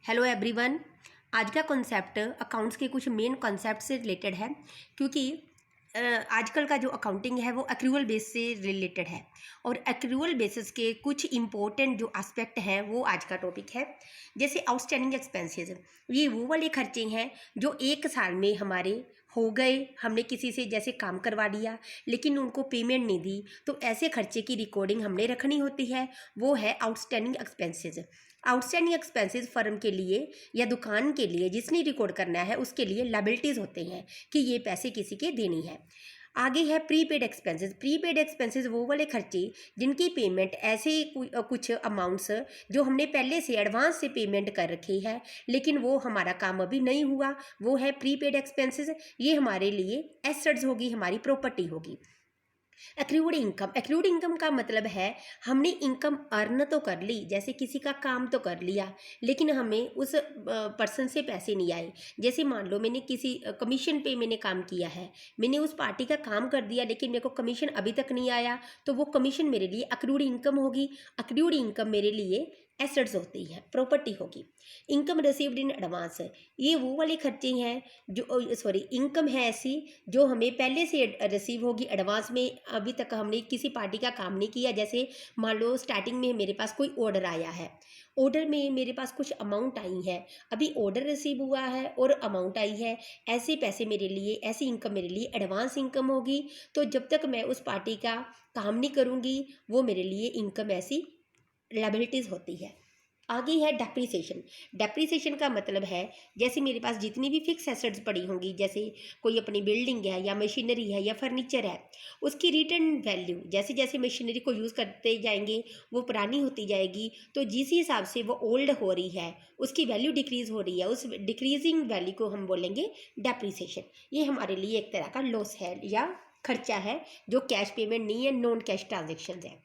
Hello everyone. आज का concept accounts के कुछ मेन कॉन्सेप्ट से रिलेटेड है, क्योंकि आजकल का जो अकाउंटिंग है वो एक्रूअल बेस से रिलेटेड है और एक्रूअल बेसिस के कुछ इम्पोर्टेंट जो एस्पेक्ट हैं वो आज का टॉपिक है। जैसे आउटस्टैंडिंग एक्सपेंसेस, ये वो वाले खर्चे हैं जो एक साल में हमारे हो गए, हमने किसी से जैसे काम करवा दिया लेकिन उनको पेमेंट नहीं दी, तो ऐसे खर्चे की रिकॉर्डिंग हमने रखनी होती है, वो है outstanding expenses. Outstanding expenses firm के लिए या दुकान के लिए जिसने रिकॉर्ड करना है उसके लिए लायबिलिटीज़ होते हैं कि ये पैसे किसी के देनी है। आगे है प्रीपेड एक्सपेंसेस। प्रीपेड एक्सपेंसेस वो वाले खर्चे जिनकी पेमेंट ऐसे कुछ अमाउंट्स जो हमने पहले से एडवांस से पेमेंट कर रखी है लेकिन वो हमारा काम अभी नहीं हुआ, वो है प्रीपेड एक्सपेंसेस। ये हमारे लिए एसेट्स होगी, हमारी प्रॉपर्टी होगी। एक्रूड इनकम, एक्रूड इनकम का मतलब है हमने इनकम अर्न तो कर ली, जैसे किसी का काम तो कर लिया लेकिन हमें उस पर्सन से पैसे नहीं आए। जैसे मान लो मैंने किसी कमीशन पे मैंने काम किया है, मैंने उस पार्टी का काम कर दिया लेकिन मेरे को कमीशन अभी तक नहीं आया, तो वो कमीशन मेरे लिए एक्रूड इनकम होगी। एक्रूड इनकम मेरे लिए एसेट्स होती है, प्रॉपर्टी होगी। इनकम रिसीव्ड इन एडवांस, ये वो वाले खर्चे हैं जो इनकम है ऐसी जो हमें पहले से रिसीव होगी एडवांस में, अभी तक हमने किसी पार्टी का काम नहीं किया। जैसे मान लो स्टार्टिंग में मेरे पास कोई ऑर्डर आया है, ऑर्डर में मेरे पास कुछ अमाउंट आई है, अभी ऑर्डर रिसीव हुआ है और अमाउंट आई है, ऐसे पैसे मेरे लिए, ऐसी इनकम मेरे लिए एडवांस इनकम होगी। तो जब तक मैं उस पार्टी का काम नहीं करूँगी वो मेरे लिए इनकम ऐसी लायबिलिटीज़ होती है। आगे है डेप्रिसिएशन। डेप्रिसिएशन का मतलब है जैसे मेरे पास जितनी भी फिक्स एसेट्स पड़ी होंगी, जैसे कोई अपनी बिल्डिंग है या मशीनरी है या फर्नीचर है, उसकी रिटर्न वैल्यू जैसे जैसे मशीनरी को यूज़ करते जाएंगे वो पुरानी होती जाएगी, तो जिस हिसाब से वो ओल्ड हो रही है उसकी वैल्यू डिक्रीज़ हो रही है, उस डिक्रीजिंग वैल्यू को हम बोलेंगे डेप्रिसिएशन। ये हमारे लिए एक तरह का लॉस है या खर्चा है जो कैश पेमेंट नहीं है, नॉन कैश ट्रांजेक्शन है।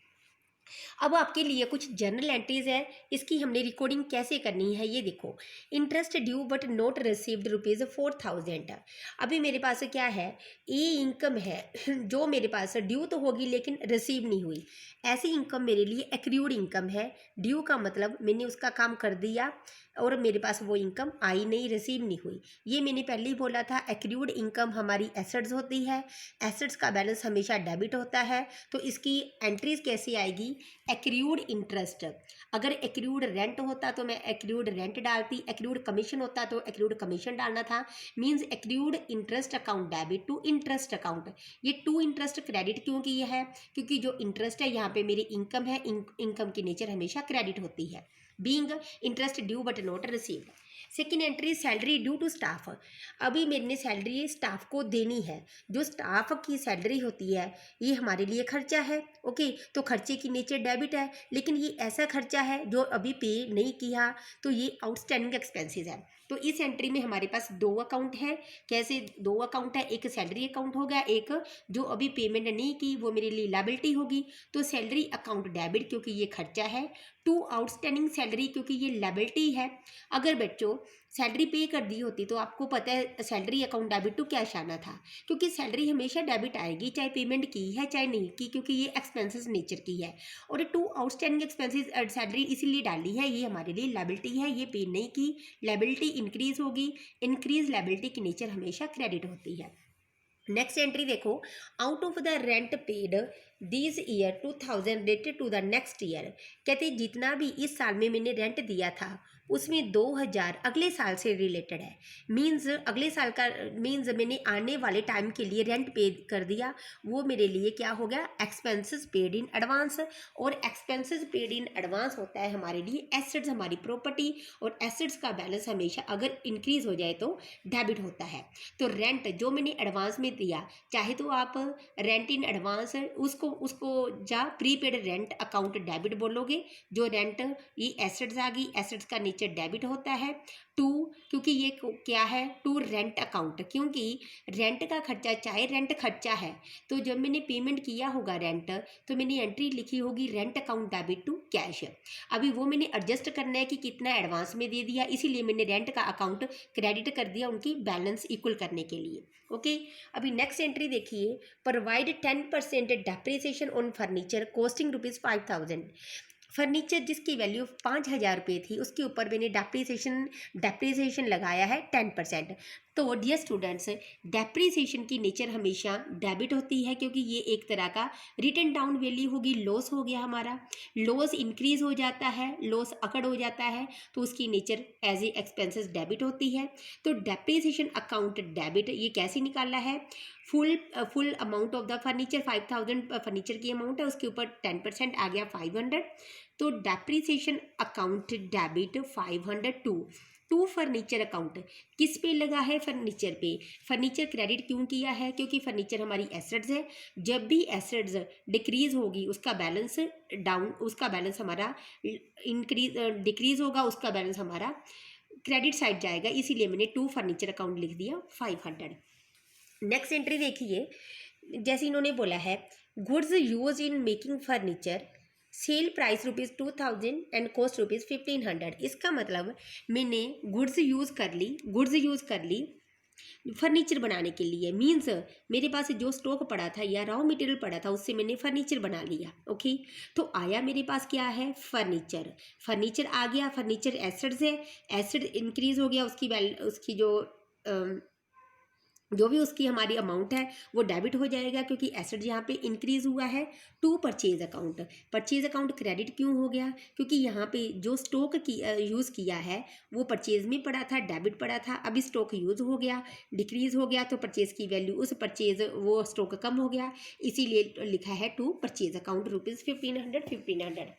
अब आपके लिए कुछ जर्नल एंट्रीज है, इसकी हमने रिकॉर्डिंग कैसे करनी है ये देखो। Interest due but not received ₹4000। अभी मेरे पास क्या है, ये इनकम है जो मेरे पास ड्यू तो होगी लेकिन रिसीव नहीं हुई, ऐसी इनकम मेरे लिए एक्रूड इनकम है। ड्यू का मतलब मैंने उसका काम कर दिया और मेरे पास वो इनकम आई नहीं, रिसीव नहीं हुई। ये मैंने पहले ही बोला था, एक्रूड इनकम हमारी एसेट्स होती है, एसेट्स का बैलेंस हमेशा डेबिट होता है। तो इसकी एंट्रीज कैसे आएगी, एक्रूड इंटरेस्ट, अगर एक्रूड रेंट होता तो मैं एक्रूड रेंट डालती, एक्रूड कमीशन होता तो एक्रूड कमीशन डालना था। Means accrued interest account debit to interest account. ये टू इंटरेस्ट क्रेडिट क्यों किया है, क्योंकि जो इंटरेस्ट है यहाँ पे मेरी इनकम है, इनकम की नेचर हमेशा क्रेडिट होती है। Being interest due but not received. Second entry salary due to staff. अभी मैंने सैलरी स्टाफ को देनी है, जो स्टाफ की सैलरी होती है ये हमारे लिए खर्चा है। ओके, तो खर्चे की नेचर डेबिट है लेकिन ये ऐसा खर्चा है जो अभी पे नहीं किया, तो ये आउटस्टैंडिंग एक्सपेंसेस है। तो इस एंट्री में हमारे पास दो अकाउंट है। कैसे दो अकाउंट है, एक सैलरी अकाउंट हो गया, एक जो अभी पेमेंट नहीं की वो मेरे लिए लायबिलिटी होगी। तो सैलरी अकाउंट डेबिट क्योंकि ये खर्चा है, टू आउटस्टैंडिंग सैलरी क्योंकि ये लायबिलिटी है। अगर बच्चों सैलरी पे कर दी होती तो आपको पता है salary account debit to cash आना था, क्योंकि सैलरी हमेशा डेबिट आएगी चाहे पेमेंट की है चाहे नहीं की, क्योंकि ये एक्सपेंसेस नेचर की है। और टू आउटस्टैंडिंग एक्सपेंसेस सैलरी इसीलिए डाली है, ये हमारे लिए लायबिलिटी है, ये पे नहीं की, लायबिलिटी इंक्रीज होगी, इंक्रीज लायबिलिटी की नेचर हमेशा क्रेडिट होती है। नेक्स्ट एंट्री देखो, out of the rent paid this year 2000 related to the next year. कहते जितना भी इस साल में मैंने रेंट दिया था उसमें 2000 अगले साल से रिलेटेड है। मींस अगले साल का मींस मैंने आने वाले टाइम के लिए रेंट पे कर दिया, वो मेरे लिए क्या हो गया, एक्सपेंसेस पेड इन एडवांस। और एक्सपेंसेस पेड इन एडवांस होता है हमारे लिए एसेट्स, हमारी प्रॉपर्टी, और एसेट्स का बैलेंस हमेशा अगर इंक्रीज हो जाए तो डेबिट होता है। तो रेंट जो मैंने एडवांस में दिया, चाहे तो आप रेंट इन एडवांस उसको जा प्रीपेड रेंट अकाउंट डेबिट बोलोगे। जो रेंट ये एसेट्स आ गई, एसेट्स का नेचर डेबिट होता है। टू क्योंकि ये क्या है, टू रेंट अकाउंट, क्योंकि रेंट का खर्चा चाहे रेंट खर्चा है तो जब मैंने पेमेंट किया होगा रेंट तो मैंने एंट्री लिखी होगी rent account debit to cash. अभी वो मैंने एडजस्ट करना है कि कितना एडवांस में दे दिया, इसीलिए मैंने रेंट का अकाउंट क्रेडिट कर दिया उनकी बैलेंस इक्वल करने के लिए। ओके, अभी नेक्स्ट एंट्री देखिए, provide 10% depreciation on furniture costing ₹5000। Furniture जिसकी वैल्यू 5,000 रुपये थी उसके ऊपर मैंने डेप्रीसिएशन लगाया है 10%। तो डियर स्टूडेंट्स, डेप्रीसिएशन की नेचर हमेशा डेबिट होती है, क्योंकि ये एक तरह का रिटन डाउन वैल्यू होगी, लॉस हो गया हमारा, लॉस इंक्रीज हो जाता है, लॉस अकड़ हो जाता है, तो उसकी nature as a expenses debit होती है। तो डेप्रीसिएशन अकाउंट डेबिट ये कैसे निकालना है, full amount of the furniture 5,000 furniture की अमाउंट है, उसके ऊपर 10% आ गया 500। तो depreciation account debit 500 to furniture account किस पे लगा है, फर्नीचर पे। फर्नीचर क्रेडिट क्यों किया है, क्योंकि फर्नीचर हमारी एसेट्स है, जब भी एसेट्स डिक्रीज होगी उसका बैलेंस उसका बैलेंस हमारा डिक्रीज होगा, उसका बैलेंस हमारा क्रेडिट साइड जाएगा, इसीलिए मैंने टू फर्नीचर अकाउंट लिख दिया 500। नेक्स्ट एंट्री देखिए, जैसे इन्होंने बोला है goods use in making furniture, sale price ₹2,000 and cost ₹1,500। इसका मतलब मैंने गुड्स यूज़ कर ली फर्नीचर बनाने के लिए, मीन्स मेरे पास जो स्टॉक पड़ा था या रॉ मटेरियल पड़ा था उससे मैंने फर्नीचर बना लिया। ओके, तो आया मेरे पास क्या है, फर्नीचर आ गया, फर्नीचर एसेट्स है, एसेट इंक्रीज हो गया, उसकी जो भी उसकी हमारी अमाउंट है वो डेबिट हो जाएगा, क्योंकि एसेट यहाँ पे इंक्रीज हुआ है। टू परचेज अकाउंट क्रेडिट क्यों हो गया, क्योंकि यहाँ पे जो स्टॉक की यूज़ किया है वो परचेज में पड़ा था, डेबिट पड़ा था, अभी स्टॉक यूज़ हो गया, डिक्रीज हो गया, तो परचेज की वैल्यू वो स्टॉक कम हो गया, इसीलिए लिखा है to purchase account ₹1,500।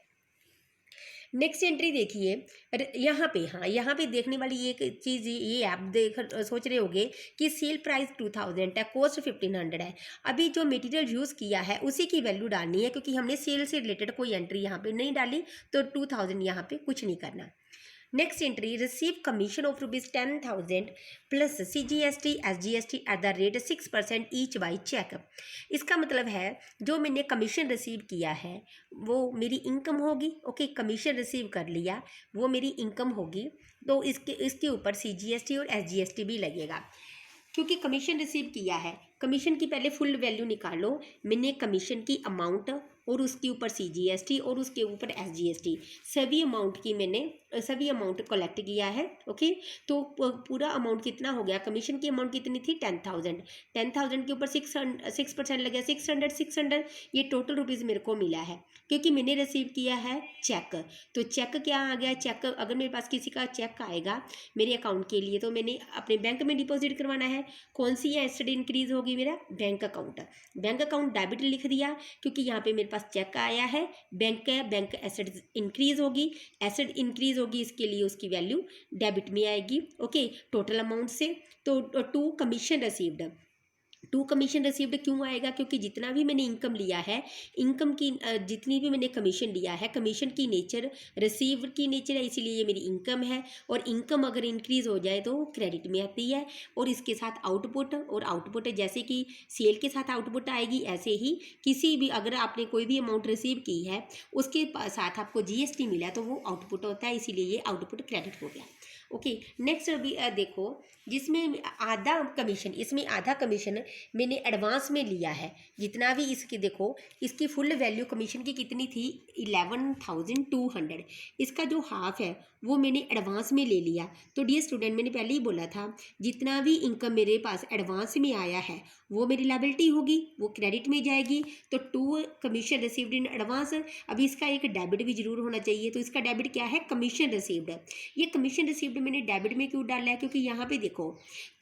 Next entry देखिए, यहाँ पे देखने वाली एक चीज़ ये आप सोच रहे होंगे कि सेल प्राइस 2,000 है, कॉस्ट 1,500 है। अभी जो मटेरियल यूज़ किया है उसी की वैल्यू डालनी है, क्योंकि हमने सेल से रिलेटेड कोई एंट्री यहाँ पे नहीं डाली, तो 2,000 यहाँ पे कुछ नहीं करना। Next entry, receive commission of ₹10,000 plus CGST SGST at the rate 6% each by cheque. इसका मतलब है जो मैंने कमीशन रिसीव किया है वो मेरी इनकम होगी। ओके, कमीशन रिसीव कर लिया वो मेरी इनकम होगी, तो इसके ऊपर CGST और SGST भी लगेगा, क्योंकि कमीशन रिसीव किया है। कमीशन की पहले फुल वैल्यू निकालो, मैंने कमीशन की अमाउंट और उसके ऊपर CGST और उसके ऊपर SGST सभी अमाउंट कलेक्ट किया है। ओके, तो पूरा अमाउंट कितना हो गया, कमीशन की अमाउंट कितनी थी 10,000 के ऊपर 6% लग गया 600। ये टोटल रुपीज़ मेरे को मिला है, क्योंकि मैंने रिसीव किया है चेक। तो चेक क्या आ गया, चेक अगर मेरे पास किसी का चेक आएगा मेरे अकाउंट के लिए, तो मैंने अपने बैंक में डिपॉजिट करवाना है। कौन सी एसेट इंक्रीज होगी, मेरा बैंक अकाउंट डेबिट लिख दिया, क्योंकि यहाँ पे मेरे पास चेक आया है, बैंक एसेट इंक्रीज होगी, इसके लिए उसकी वैल्यू डेबिट में आएगी। ओके, टोटल अमाउंट से, तो टू कमीशन रिसीव्ड क्यों आएगा, क्योंकि जितना भी मैंने इनकम लिया है, इनकम की जितनी भी मैंने कमीशन लिया है, कमीशन की नेचर रिसीव की नेचर है, इसीलिए ये मेरी इनकम है। और इनकम अगर इंक्रीज हो जाए तो क्रेडिट में आती है। और इसके साथ आउटपुट जैसे कि सेल के साथ आउटपुट आएगी, ऐसे ही किसी भी अगर आपने कोई भी अमाउंट रिसीव की है उसके साथ आपको GST मिला तो वो आउटपुट होता है, इसीलिए ये आउटपुट क्रेडिट हो गया। ओके, नेक्स्ट अभी देखो, इसमें आधा कमीशन मैंने एडवांस में लिया है। जितना भी इसकी देखो, इसकी फुल वैल्यू कमीशन की कितनी थी 11,200, इसका जो हाफ है वो मैंने एडवांस में ले लिया। तो डियर स्टूडेंट, मैंने पहले ही बोला था जितना भी इनकम मेरे पास एडवांस में आया है वो मेरी लायबिलिटी होगी, वो क्रेडिट में जाएगी। तो to commission received in advance, अभी इसका एक डेबिट भी जरूर होना चाहिए। तो इसका डेबिट क्या है, कमीशन रिसीव्ड। ये कमीशन रिसीव्ड मैंने डेबिट में क्यों डाला है, क्योंकि यहाँ पे देखो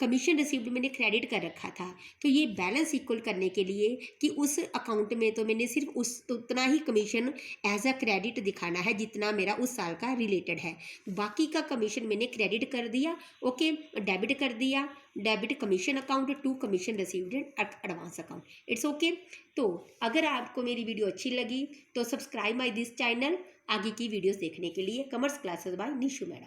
कमीशन रिसीव्ड मैंने क्रेडिट कर रखा था, तो ये बैलेंस इक्वल करने के लिए कि उस अकाउंट में तो मैंने सिर्फ उतना ही कमीशन एज अ क्रेडिट दिखाना है जितना मेरा उस साल का रिलेटेड है, बाकी का कमीशन मैंने क्रेडिट कर दिया। ओके, डेबिट कर दिया, debit commission account to commission received advance account, it's okay. तो अगर आपको मेरी वीडियो अच्छी लगी तो सब्सक्राइब माई दिस चैनल आगे की वीडियोस देखने के लिए। Commerce classes bye Nishu madam.